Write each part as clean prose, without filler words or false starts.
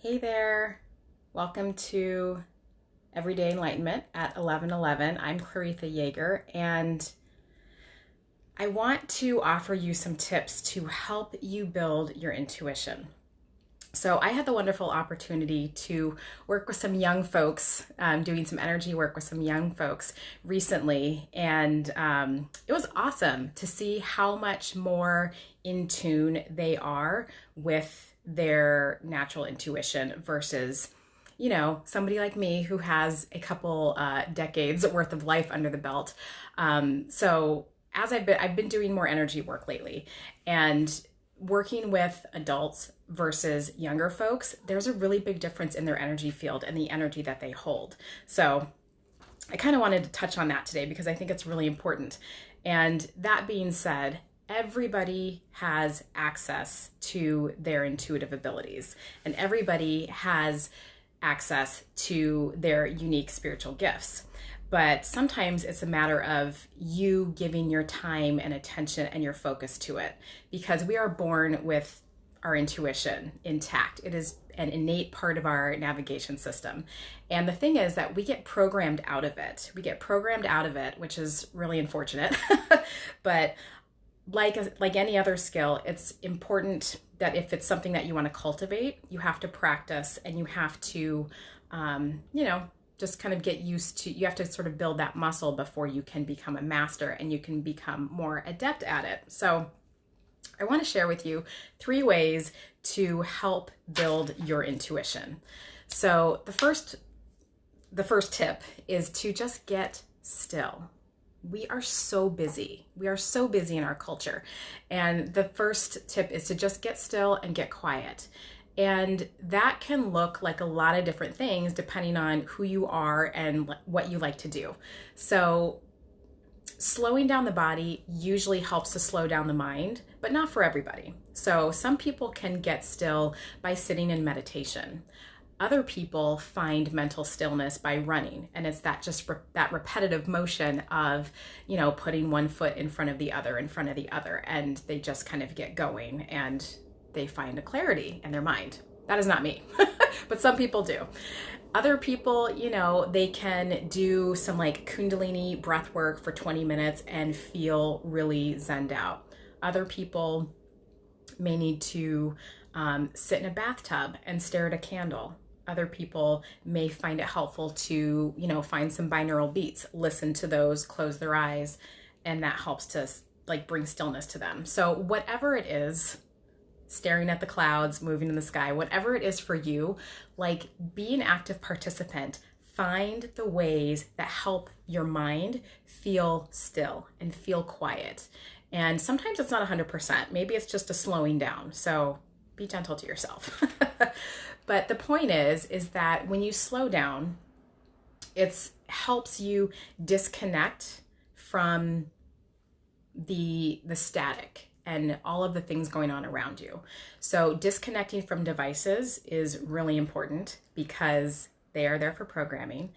Hey there, welcome to Everyday Enlightenment at 11:11. I'm Claritha Yeager, and I want to offer you some tips to help you build your intuition. So I had the wonderful opportunity to work with some young folks, doing some energy work with some young folks recently, and it was awesome to see how much more in tune they are with their natural intuition versus somebody like me who has a couple decades worth of life under the belt. So as I've been doing more energy work lately, and working with adults versus younger folks, there's a really big difference in their energy field and the energy that they hold. So I kind of wanted to touch on that today because I think it's really important. And that being said, everybody has access to their intuitive abilities, and everybody has access to their unique spiritual gifts. But sometimes it's a matter of you giving your time and attention and your focus to it, because we are born with our intuition intact. It is an innate part of our navigation system. And the thing is that we get programmed out of it. We get programmed out of it, which is really unfortunate. But like any other skill, it's important that if it's something that you want to cultivate, you have to practice, and you have to, just kind of get used to, you have to sort of build that muscle before you can become a master and you can become more adept at it. So I want to share with you 3 ways to help build your intuition. So the first tip is to just get still. We are so busy. We are so busy in our culture. And the first tip is to just get still and get quiet. And that can look like a lot of different things depending on who you are and what you like to do. So slowing down the body usually helps to slow down the mind, but not for everybody. So some people can get still by sitting in meditation. Other people find mental stillness by running, and it's that that repetitive motion of, putting one foot in front of the other, and they just kind of get going and they find a clarity in their mind. That is not me, but some people do. Other people, they can do some like Kundalini breath work for 20 minutes and feel really zenned out. Other people may need to sit in a bathtub and stare at a candle. Other people may find it helpful to, find some binaural beats, listen to those, close their eyes, and that helps to bring stillness to them. So whatever it is, staring at the clouds, moving in the sky, whatever it is for you, be an active participant. Find the ways that help your mind feel still and feel quiet. And sometimes it's not 100%. Maybe it's just a slowing down. So be gentle to yourself. But the point is that when you slow down, it helps you disconnect from the static and all of the things going on around you. So disconnecting from devices is really important because they are there for programming.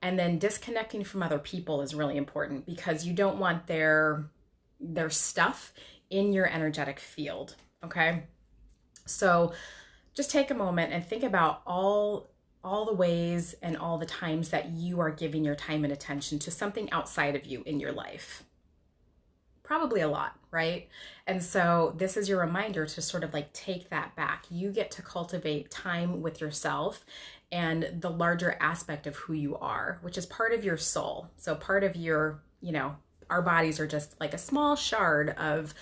And then disconnecting from other people is really important because you don't want their stuff in your energetic field, okay? So just take a moment and think about all the ways and all the times that you are giving your time and attention to something outside of you in your life. Probably a lot, right? And so this is your reminder to sort of take that back. You get to cultivate time with yourself and the larger aspect of who you are, which is part of your soul. So part of your, our bodies are just like a small shard of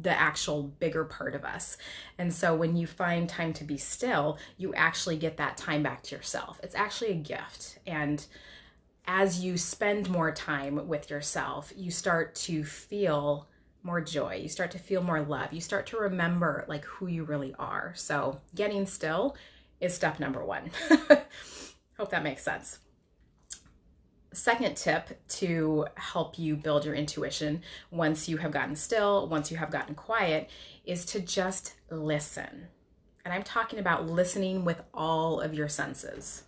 the actual bigger part of us. And so when you find time to be still, you actually get that time back to yourself. It's actually a gift. And as you spend more time with yourself, you start to feel more joy. You start to feel more love. You start to remember who you really are. So getting still is step number 1. Hope that makes sense. Second tip to help you build your intuition once you have gotten still, once you have gotten quiet, is to just listen. And I'm talking about listening with all of your senses.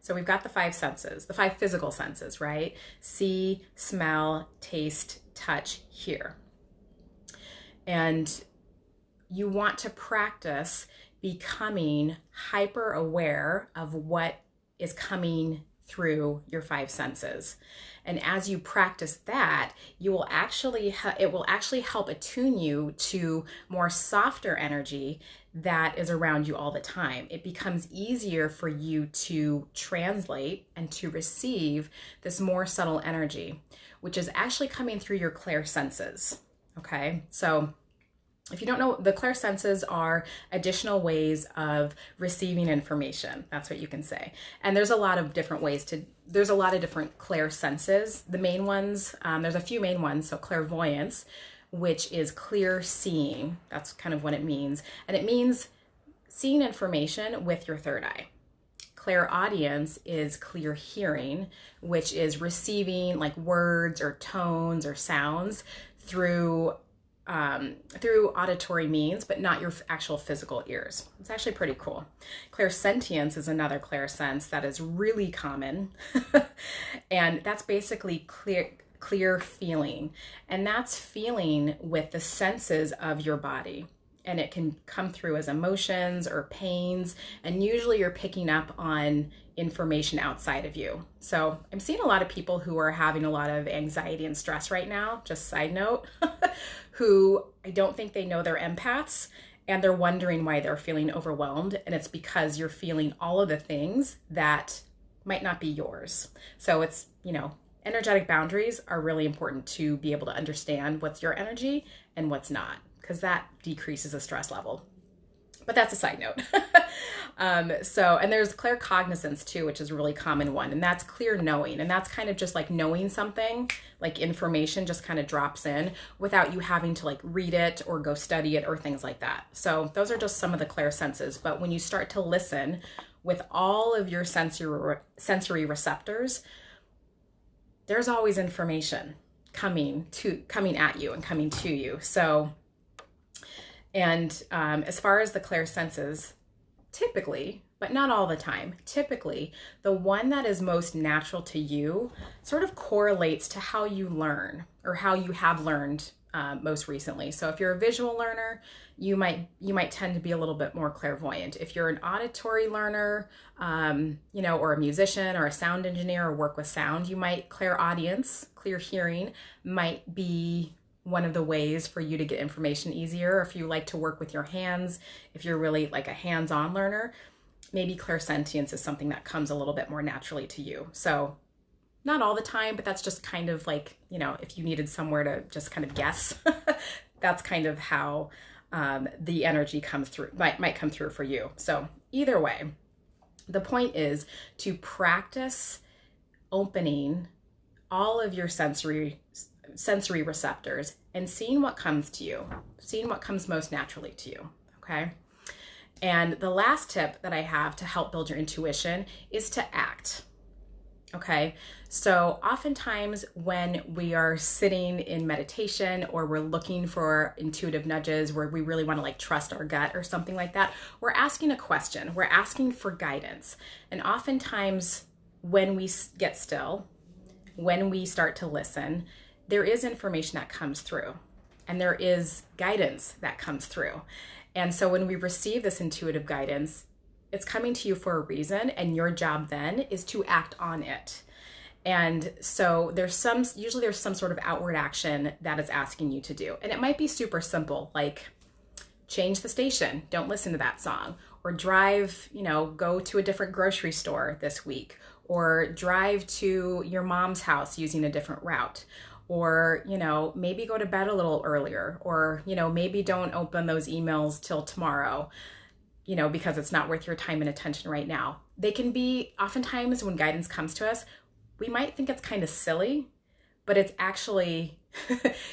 So we've got the 5 senses, the 5 physical senses, right? See, smell, taste, touch, hear. And you want to practice becoming hyper aware of what is coming through your five senses. And as you practice that, it will actually help attune you to more softer energy that is around you all the time. It becomes easier for you to translate and to receive this more subtle energy, which is actually coming through your clair senses. Okay, so if you don't know, the clair senses are additional ways of receiving information. That's what you can say. And there's a lot of different clair senses. The main ones, there's a few main ones. So clairvoyance, which is clear seeing. That's kind of what it means. And it means seeing information with your third eye. Clairaudience is clear hearing, which is receiving like words or tones or sounds through auditory means, but not your actual physical ears. It's actually pretty cool. Clairsentience is another clairsense that is really common. And that's basically clear feeling. And that's feeling with the senses of your body. And it can come through as emotions or pains. And usually you're picking up on information outside of you. So I'm seeing a lot of people who are having a lot of anxiety and stress right now, just side note, who I don't think they know they're empaths, and they're wondering why they're feeling overwhelmed. And it's because you're feeling all of the things that might not be yours. So it's, energetic boundaries are really important to be able to understand what's your energy and what's not, because that decreases the stress level. But that's a side note. And there's claircognizance too, which is a really common one. And that's clear knowing. And that's kind of just like knowing something, like information just kind of drops in without you having to like read it or go study it or things like that. So those are just some of the clair senses. But when you start to listen with all of your sensory receptors, there's always information coming at you and coming to you. So, and as far as the clair senses, typically, but not all the time, typically, the one that is most natural to you sort of correlates to how you learn or how you have learned most recently. So if you're a visual learner, you might tend to be a little bit more clairvoyant. If you're an auditory learner, or a musician or a sound engineer or work with sound, you might clairaudience, clear hearing might be one of the ways for you to get information easier. If you like to work with your hands, if you're really like a hands-on learner, maybe clairsentience is something that comes a little bit more naturally to you. So not all the time, but that's just kind of like, if you needed somewhere to just kind of guess, that's kind of how the energy comes through, might come through for you. So either way, the point is to practice opening all of your sensory receptors and seeing what comes to you, seeing what comes most naturally to you, okay? And the last tip that I have to help build your intuition is to act, okay? So oftentimes when we are sitting in meditation or we're looking for intuitive nudges where we really want to like trust our gut or something like that, we're asking a question, we're asking for guidance. And oftentimes when we get still, when we start to listen, there is information that comes through and there is guidance that comes through. And so when we receive this intuitive guidance, it's coming to you for a reason, and your job then is to act on it. And so usually there's some sort of outward action that is asking you to do. And it might be super simple, like change the station, don't listen to that song, or drive, go to a different grocery store this week, or drive to your mom's house using a different route, or, maybe go to bed a little earlier, or, maybe don't open those emails till tomorrow, because it's not worth your time and attention right now. They can be, oftentimes when guidance comes to us, we might think it's kind of silly, but it's actually,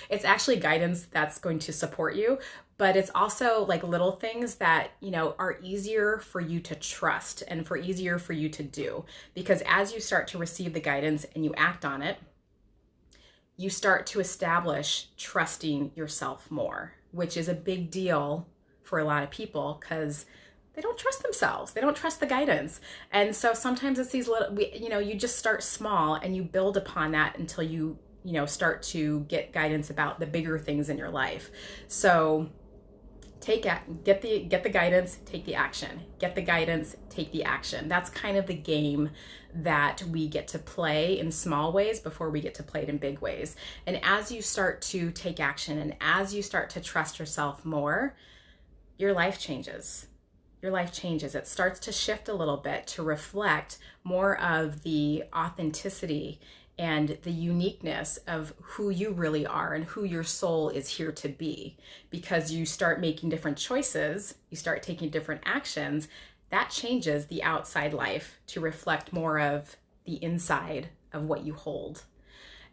it's actually guidance that's going to support you. But it's also like little things that, are easier for you to trust and easier for you to do. Because as you start to receive the guidance and you act on it, you start to establish trusting yourself more, which is a big deal for a lot of people because they don't trust themselves. They don't trust the guidance. And so sometimes it's these little, you just start small and you build upon that until you start to get guidance about the bigger things in your life. So get the guidance, take the action. Get the guidance, take the action. That's kind of the game that we get to play in small ways before we get to play it in big ways. And as you start to take action and as you start to trust yourself more, your life changes. Your life changes. It starts to shift a little bit to reflect more of the authenticity and the uniqueness of who you really are and who your soul is here to be. Because you start making different choices, you start taking different actions, that changes the outside life to reflect more of the inside of what you hold.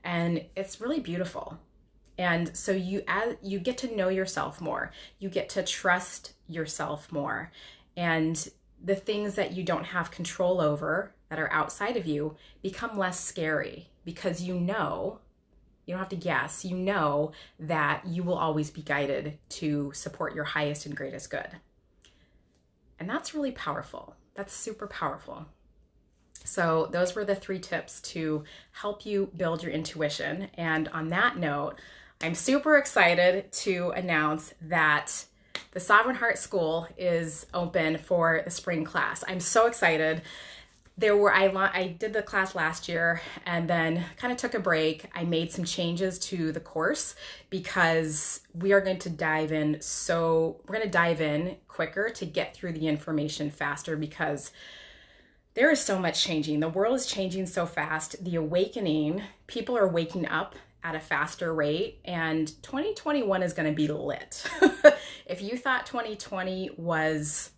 And it's really beautiful. And so you get to know yourself more. You get to trust yourself more. And the things that you don't have control over that are outside of you become less scary because you don't have to guess, you know that you will always be guided to support your highest and greatest good. And that's really powerful. That's super powerful. So those were the 3 tips to help you build your intuition. And on that note, I'm super excited to announce that the Sovereign Heart School is open for the spring class. I'm so excited. I did the class last year and then kind of took a break. I made some changes to the course because we are going to dive in. So we're going to dive in quicker to get through the information faster because there is so much changing. The world is changing so fast. The awakening, people are waking up at a faster rate, and 2021 is going to be lit. If you thought 2020 was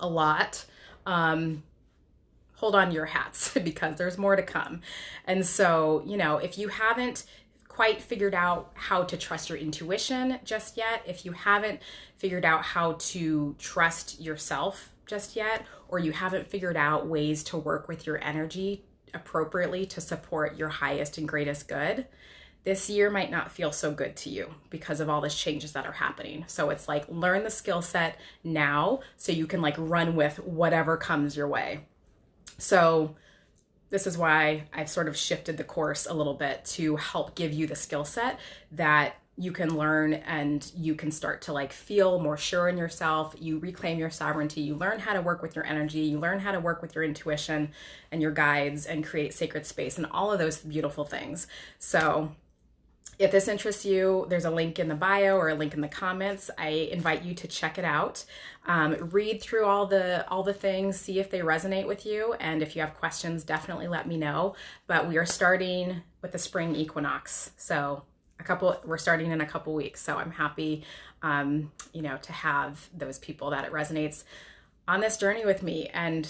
a lot, hold on to your hats because there's more to come. And so, if you haven't quite figured out how to trust your intuition just yet, if you haven't figured out how to trust yourself just yet, or you haven't figured out ways to work with your energy appropriately to support your highest and greatest good, this year might not feel so good to you because of all the changes that are happening. So it's like, learn the skill set now so you can run with whatever comes your way. So this is why I've sort of shifted the course a little bit to help give you the skill set that you can learn and you can start to feel more sure in yourself. You reclaim your sovereignty. You learn how to work with your energy. You learn how to work with your intuition and your guides and create sacred space and all of those beautiful things. So if this interests you, there's a link in the bio or a link in the comments. I invite you to check it out. Read through all the things, see if they resonate with you. And if you have questions, definitely let me know. But we are starting with the spring equinox. So we're starting in a couple weeks. So I'm happy, to have those people that it resonates on this journey with me. And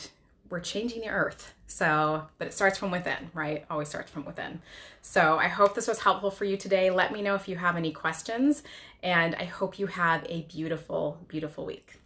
we're changing the earth. But it starts from within, right? Always starts from within. So I hope this was helpful for you today. Let me know if you have any questions, and I hope you have a beautiful, beautiful week.